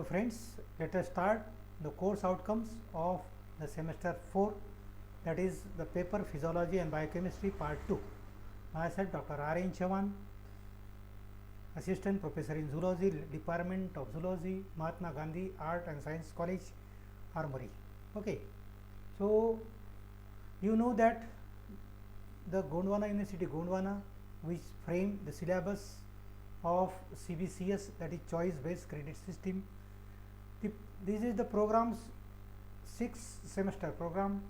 Hello friends, let us start the course outcomes of the semester 4, that is the paper Physiology and Biochemistry part 2. Myself Dr. R. N. Chavan, Assistant Professor in Zoology, Department of Zoology, Mahatma Gandhi Art and Science College, Armory. Okay, so you know that the Gondwana University, Gondwana, which framed the syllabus of CBCS, that is choice based credit system. This is the program's 6 semester program,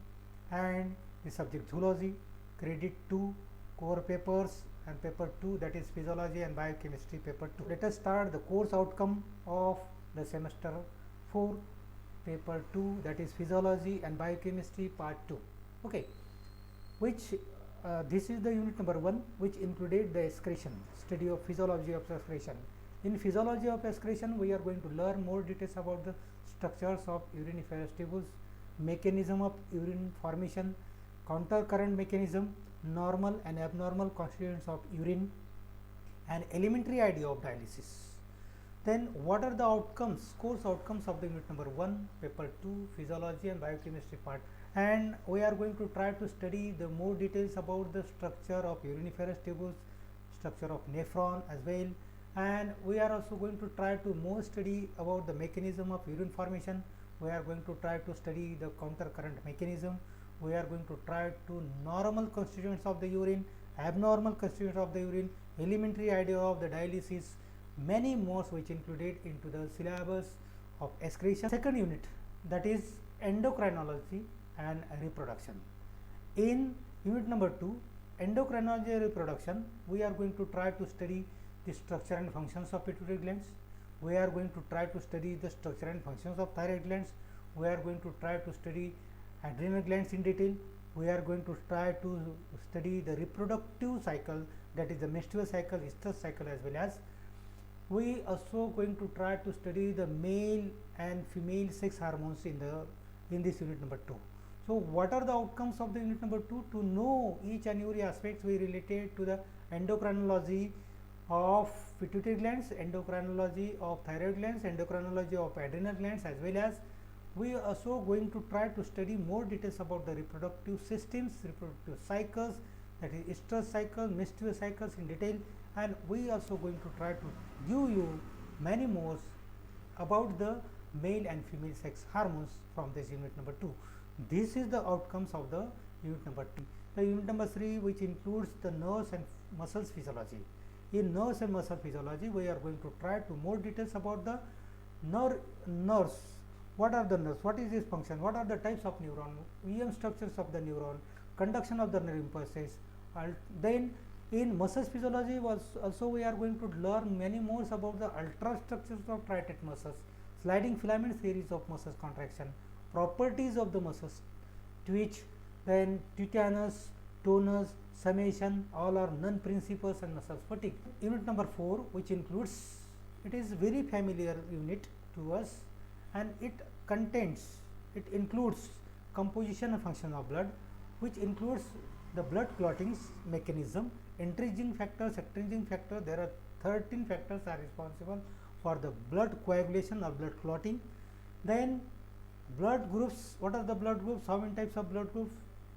and the subject zoology, credit 2, core papers, and paper 2, that is physiology and biochemistry paper 2. Let us start the course outcome of the semester 4, paper 2, that is physiology and biochemistry part 2. Okay, which this is the unit number 1, which included the excretion, study of physiology of excretion. In physiology of excretion, we are going to learn more details about the structures of uriniferous tubules, mechanism of urine formation, counter current mechanism, normal and abnormal constituents of urine, and elementary idea of dialysis. Then what are the outcomes, course outcomes of the unit number 1, paper 2, physiology and biochemistry part, and we are going to try to study the more details about the structure of uriniferous tubules, structure of nephron as well, and we are also going to try to more study about the mechanism of urine formation. We are going to try to study the counter current mechanism. We are going to try to normal constituents of the urine, abnormal constituents of the urine, elementary idea of the dialysis, many more which included into the syllabus of excretion. Second unit, that is endocrinology and reproduction. In unit number 2, endocrinology and reproduction, we are going to try to study the structure and functions of pituitary glands. We are going to try to study the structure and functions of thyroid glands. We are going to try to study adrenal glands in detail. We are going to try to study the reproductive cycle, that is the menstrual cycle, estrous cycle, as well as we also going to try to study the male and female sex hormones in this unit number 2. So what are the outcomes of the unit number 2? To know each and every aspects we related to the endocrinology of pituitary glands, endocrinology of thyroid glands, endocrinology of adrenal glands, as well as we are also going to try to study more details about the reproductive systems, reproductive cycles, that is estrous cycle, menstrual cycles in detail, and we also going to try to give you many more about the male and female sex hormones from this unit number 2. This is the outcomes of the unit number 2. The unit number 3, which includes the nerves and muscles physiology. In nerves and muscle physiology, we are going to try to more details about the nerves. What are the nerves? What is its function? What are the types of neuron? EM structures of the neuron, conduction of the nerve impulses. Then in muscles physiology also we are going to learn many more about the ultrastructures of striated muscles, sliding filament theories of muscles contraction, properties of the muscles, twitch, then titanus, tonus, summation, all are non-principals and muscle fatigue. Unit number 4, which includes, it is very familiar unit to us, and it includes composition and function of blood, which includes the blood clotting mechanism, intrinsic factors, extrinsic factors. There are 13 factors are responsible for the blood coagulation or blood clotting. Then blood groups, what are the blood groups, how many types of blood groups,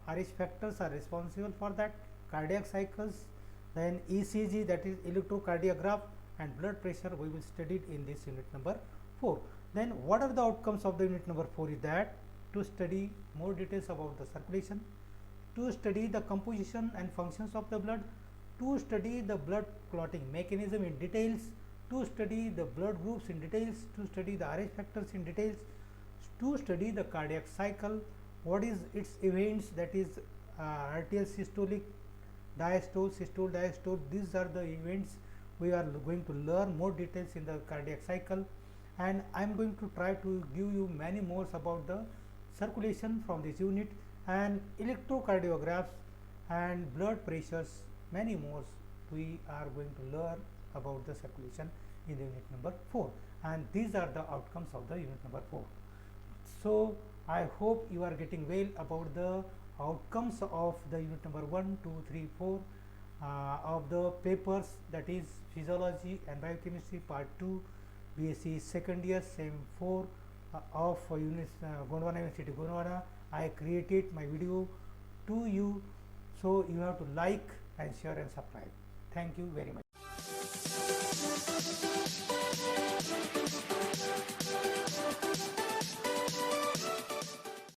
Rh factors are responsible for that, cardiac cycles, then ECG, that is electrocardiograph, and blood pressure we will study in this unit number 4. Then what are the outcomes of the unit number 4 is that to study more details about the circulation, to study the composition and functions of the blood, to study the blood clotting mechanism in details, to study the blood groups in details, to study the Rh factors in details, to study the cardiac cycle, what is its events, that is arterial systolic, diastole, systole, diastole. These are the events we are going to learn more details in the cardiac cycle, and I am going to try to give you many more about the circulation from this unit, and electrocardiographs and blood pressures, many more we are going to learn about the circulation in the unit number 4, and these are the outcomes of the unit number 4. So I hope you are getting well about the outcomes of the unit number 1, 2, 3, 4 of the papers, that is physiology and biochemistry part 2, BSc second year, SEM 4 of Gondwana University, Gondwana. I created my video to you, so you have to like and share and subscribe. Thank you very much.